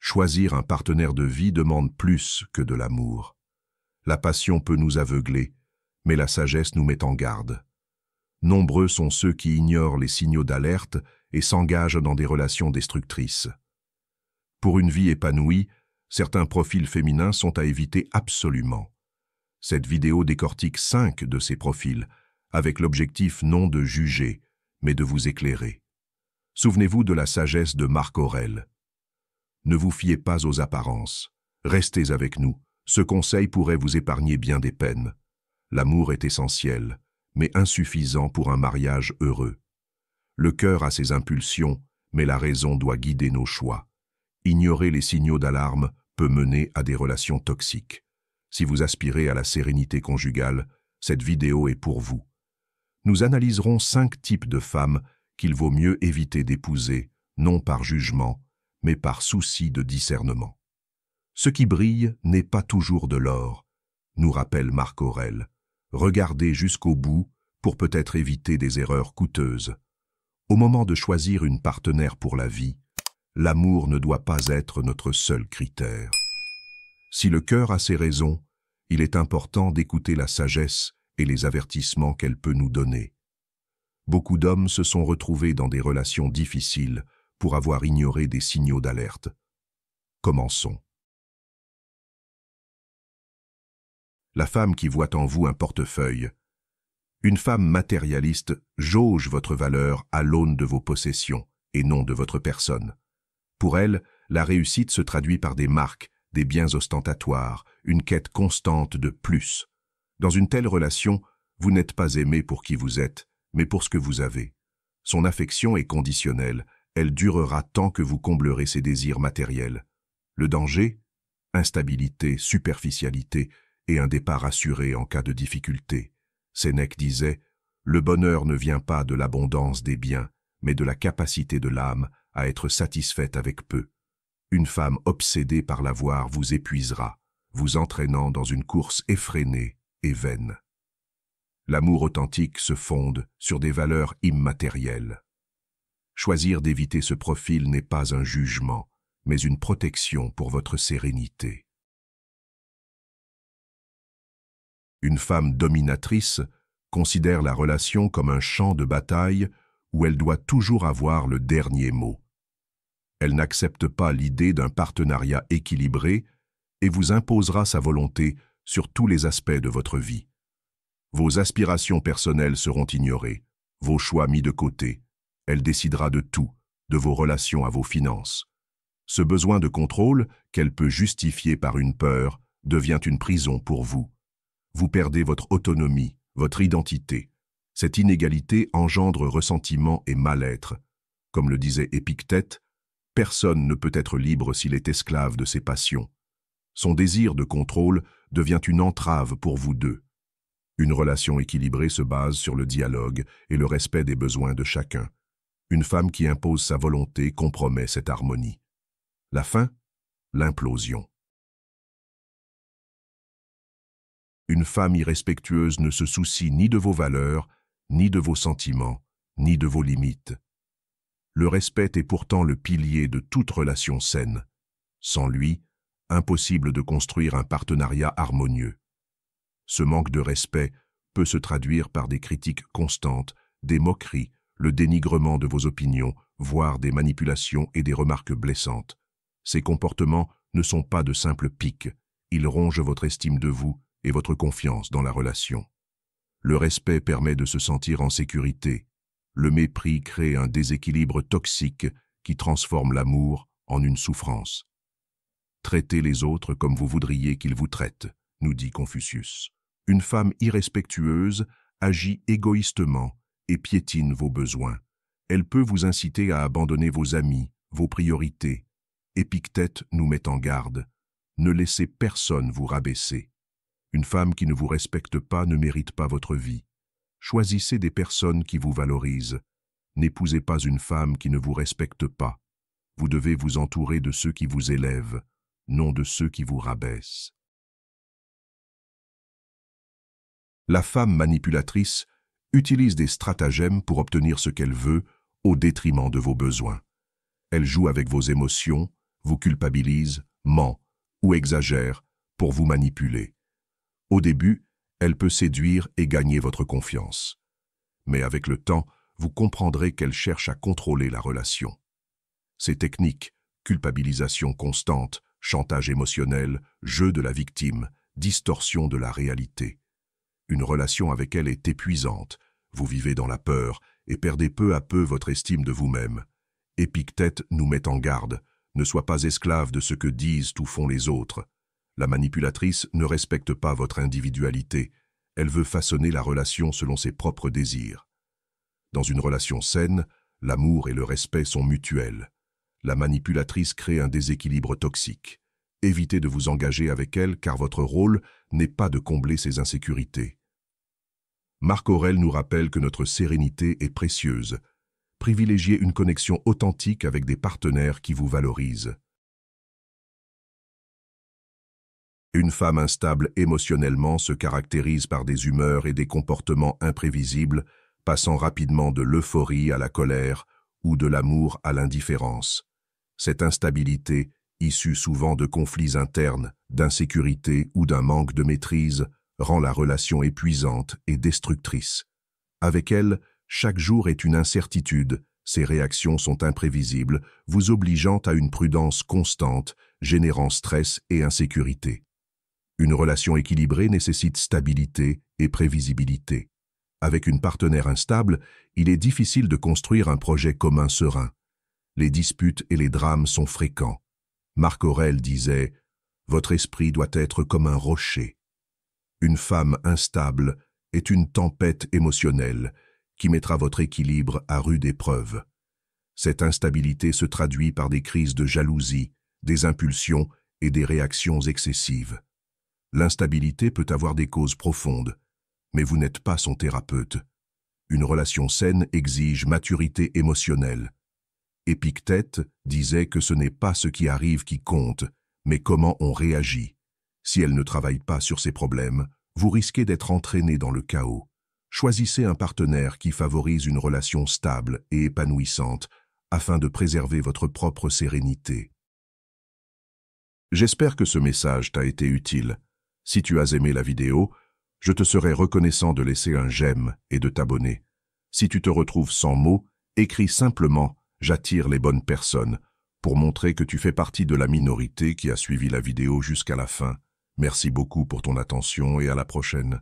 Choisir un partenaire de vie demande plus que de l'amour. La passion peut nous aveugler, mais la sagesse nous met en garde. Nombreux sont ceux qui ignorent les signaux d'alerte et s'engagent dans des relations destructrices. Pour une vie épanouie, certains profils féminins sont à éviter absolument. Cette vidéo décortique 5 de ces profils, avec l'objectif non de juger, mais de vous éclairer. Souvenez-vous de la sagesse de Marc Aurèle. Ne vous fiez pas aux apparences. Restez avec nous. Ce conseil pourrait vous épargner bien des peines. L'amour est essentiel, mais insuffisant pour un mariage heureux. Le cœur a ses impulsions, mais la raison doit guider nos choix. Ignorer les signaux d'alarme peut mener à des relations toxiques. Si vous aspirez à la sérénité conjugale, cette vidéo est pour vous. Nous analyserons 5 types de femmes qu'il vaut mieux éviter d'épouser, non par jugement, mais par souci de discernement. Ce qui brille n'est pas toujours de l'or, nous rappelle Marc Aurèle. Regardez jusqu'au bout pour peut-être éviter des erreurs coûteuses. Au moment de choisir une partenaire pour la vie, l'amour ne doit pas être notre seul critère. Si le cœur a ses raisons, il est important d'écouter la sagesse et les avertissements qu'elle peut nous donner. Beaucoup d'hommes se sont retrouvés dans des relations difficiles pour avoir ignoré des signaux d'alerte. Commençons. La femme qui voit en vous un portefeuille. Une femme matérialiste jauge votre valeur à l'aune de vos possessions et non de votre personne. Pour elle, la réussite se traduit par des marques, des biens ostentatoires, une quête constante de plus. Dans une telle relation, vous n'êtes pas aimé pour qui vous êtes, mais pour ce que vous avez. Son affection est conditionnelle, elle durera tant que vous comblerez ses désirs matériels. Le danger? Instabilité, superficialité et un départ assuré en cas de difficulté. Sénèque disait « Le bonheur ne vient pas de l'abondance des biens, mais de la capacité de l'âme à être satisfaite avec peu. Une femme obsédée par l'avoir vous épuisera, vous entraînant dans une course effrénée et vaine. » L'amour authentique se fonde sur des valeurs immatérielles. Choisir d'éviter ce profil n'est pas un jugement, mais une protection pour votre sérénité. Une femme dominatrice considère la relation comme un champ de bataille où elle doit toujours avoir le dernier mot. Elle n'accepte pas l'idée d'un partenariat équilibré et vous imposera sa volonté sur tous les aspects de votre vie. Vos aspirations personnelles seront ignorées, vos choix mis de côté. Elle décidera de tout, de vos relations à vos finances. Ce besoin de contrôle, qu'elle peut justifier par une peur, devient une prison pour vous. Vous perdez votre autonomie, votre identité. Cette inégalité engendre ressentiment et mal-être. Comme le disait Épictète, personne ne peut être libre s'il est esclave de ses passions. Son désir de contrôle devient une entrave pour vous deux. Une relation équilibrée se base sur le dialogue et le respect des besoins de chacun. Une femme qui impose sa volonté compromet cette harmonie. La fin? L'implosion. Une femme irrespectueuse ne se soucie ni de vos valeurs, ni de vos sentiments, ni de vos limites. Le respect est pourtant le pilier de toute relation saine. Sans lui, impossible de construire un partenariat harmonieux. Ce manque de respect peut se traduire par des critiques constantes, des moqueries, le dénigrement de vos opinions, voire des manipulations et des remarques blessantes. Ces comportements ne sont pas de simples piques, ils rongent votre estime de vous et votre confiance dans la relation. Le respect permet de se sentir en sécurité. Le mépris crée un déséquilibre toxique qui transforme l'amour en une souffrance. Traitez les autres comme vous voudriez qu'ils vous traitent, nous dit Confucius. Une femme irrespectueuse agit égoïstement et piétine vos besoins. Elle peut vous inciter à abandonner vos amis, vos priorités. Épictète nous met en garde. Ne laissez personne vous rabaisser. Une femme qui ne vous respecte pas ne mérite pas votre vie. Choisissez des personnes qui vous valorisent. N'épousez pas une femme qui ne vous respecte pas. Vous devez vous entourer de ceux qui vous élèvent, non de ceux qui vous rabaissent. La femme manipulatrice utilise des stratagèmes pour obtenir ce qu'elle veut au détriment de vos besoins. Elle joue avec vos émotions, vous culpabilise, ment ou exagère pour vous manipuler. Au début, elle peut séduire et gagner votre confiance. Mais avec le temps, vous comprendrez qu'elle cherche à contrôler la relation. Ces techniques, culpabilisation constante, chantage émotionnel, jeu de la victime, distorsion de la réalité. Une relation avec elle est épuisante, vous vivez dans la peur et perdez peu à peu votre estime de vous-même. Épictète nous met en garde, ne sois pas esclave de ce que disent ou font les autres. La manipulatrice ne respecte pas votre individualité, elle veut façonner la relation selon ses propres désirs. Dans une relation saine, l'amour et le respect sont mutuels. La manipulatrice crée un déséquilibre toxique. Évitez de vous engager avec elle car votre rôle n'est pas de combler ses insécurités. Marc Aurèle nous rappelle que notre sérénité est précieuse. Privilégiez une connexion authentique avec des partenaires qui vous valorisent. Une femme instable émotionnellement se caractérise par des humeurs et des comportements imprévisibles, passant rapidement de l'euphorie à la colère ou de l'amour à l'indifférence. Cette instabilité, issue souvent de conflits internes, d'insécurité ou d'un manque de maîtrise, rend la relation épuisante et destructrice. Avec elle, chaque jour est une incertitude, ses réactions sont imprévisibles, vous obligeant à une prudence constante, générant stress et insécurité. Une relation équilibrée nécessite stabilité et prévisibilité. Avec une partenaire instable, il est difficile de construire un projet commun serein. Les disputes et les drames sont fréquents. Marc Aurèle disait « Votre esprit doit être comme un rocher ». Une femme instable est une tempête émotionnelle qui mettra votre équilibre à rude épreuve. Cette instabilité se traduit par des crises de jalousie, des impulsions et des réactions excessives. L'instabilité peut avoir des causes profondes, mais vous n'êtes pas son thérapeute. Une relation saine exige maturité émotionnelle. Épictète disait que ce n'est pas ce qui arrive qui compte, mais comment on réagit. Si elle ne travaille pas sur ses problèmes, vous risquez d'être entraîné dans le chaos. Choisissez un partenaire qui favorise une relation stable et épanouissante afin de préserver votre propre sérénité. J'espère que ce message t'a été utile. Si tu as aimé la vidéo, je te serais reconnaissant de laisser un j'aime et de t'abonner. Si tu te retrouves sans mots, écris simplement « J'attire les bonnes personnes » pour montrer que tu fais partie de la minorité qui a suivi la vidéo jusqu'à la fin. Merci beaucoup pour ton attention et à la prochaine.